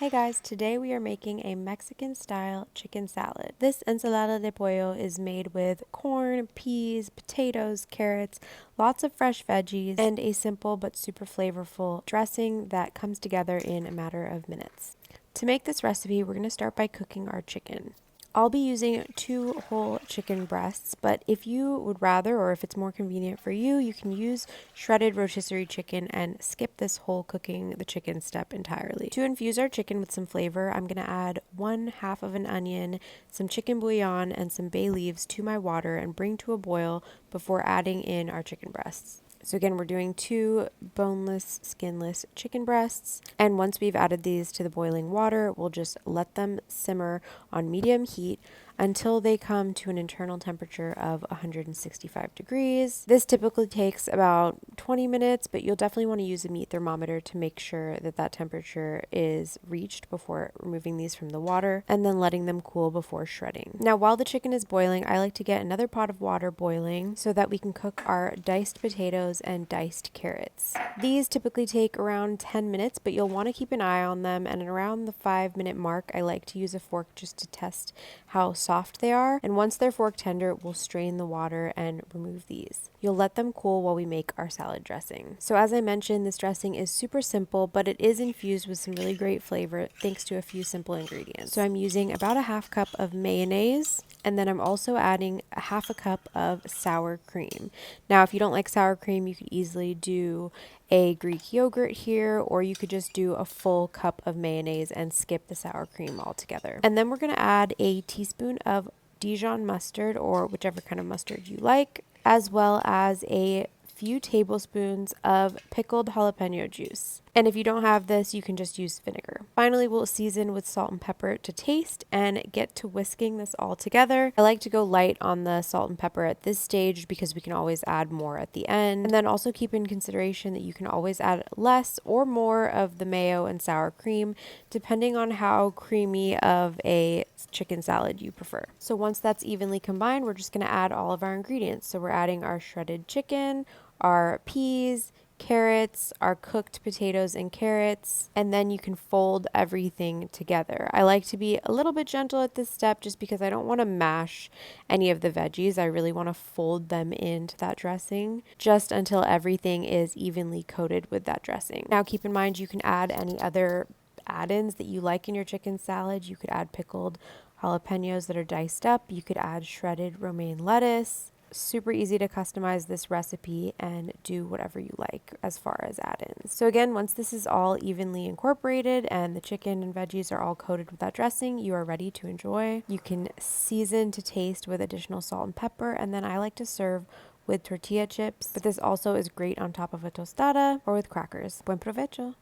Hi guys, today we are making a Mexican style chicken salad. This ensalada de pollo is made with corn, peas, potatoes, carrots, lots of fresh veggies, and a simple but super flavorful dressing that comes together in a matter of minutes. To make this recipe, we're going to start by cooking our chicken. I'll be using 2 whole chicken breasts, but if you would rather, or if it's more convenient for you, you can use shredded rotisserie chicken and skip this whole cooking the chicken step entirely. To infuse our chicken with some flavor, I'm going to add 1/2 of an onion, some chicken bouillon, and some bay leaves to my water and bring to a boil before adding in our chicken breasts. So again, we're doing 2 boneless, skinless chicken breasts. And once we've added these to the boiling water, we'll just let them simmer on medium heat until they come to an internal temperature of 165 degrees. This typically takes about 20 minutes, but you'll definitely want to use a meat thermometer to make sure that that temperature is reached before removing these from the water and then letting them cool before shredding. Now, while the chicken is boiling, I like to get another pot of water boiling so that we can cook our diced potatoes and diced carrots. These typically take around 10 minutes, but you'll want to keep an eye on them, and around the 5-minute mark, I like to use a fork just to test how soft they are, and once they're fork tender, we'll strain the water and remove these. You'll let them cool while we make our salad dressing. So as I mentioned, this dressing is super simple, but it is infused with some really great flavor thanks to a few simple ingredients. So I'm using about a 1/2 cup of mayonnaise, and then I'm also adding a 1/2 cup of sour cream. Now, if you don't like sour cream, you could easily do a Greek yogurt here, or you could just do a full cup of mayonnaise and skip the sour cream altogether. And then we're going to add a teaspoon of Dijon mustard, or whichever kind of mustard you like, as well as a few tablespoons of pickled jalapeno juice. And if you don't have this, you can just use vinegar. Finally, we'll season with salt and pepper to taste and get to whisking this all together. I like to go light on the salt and pepper at this stage because we can always add more at the end. And then also keep in consideration that you can always add less or more of the mayo and sour cream, depending on how creamy of a chicken salad you prefer. So once that's evenly combined, we're just going to add all of our ingredients. So we're adding our shredded chicken, our peas, carrots, our cooked potatoes and carrots, and then you can fold everything together. I like to be a little bit gentle at this step just because I don't want to mash any of the veggies. I really want to fold them into that dressing just until everything is evenly coated with that dressing. Now keep in mind you can add any other add-ins that you like in your chicken salad. You could add pickled jalapeños that are diced up. You could add shredded romaine lettuce. Super easy to customize this recipe and do whatever you like as far as add-ins. So again, once this is all evenly incorporated and the chicken and veggies are all coated with that dressing, you are ready to enjoy. You can season to taste with additional salt and pepper, and then I like to serve with tortilla chips, but this also is great on top of a tostada or with crackers. Buen provecho!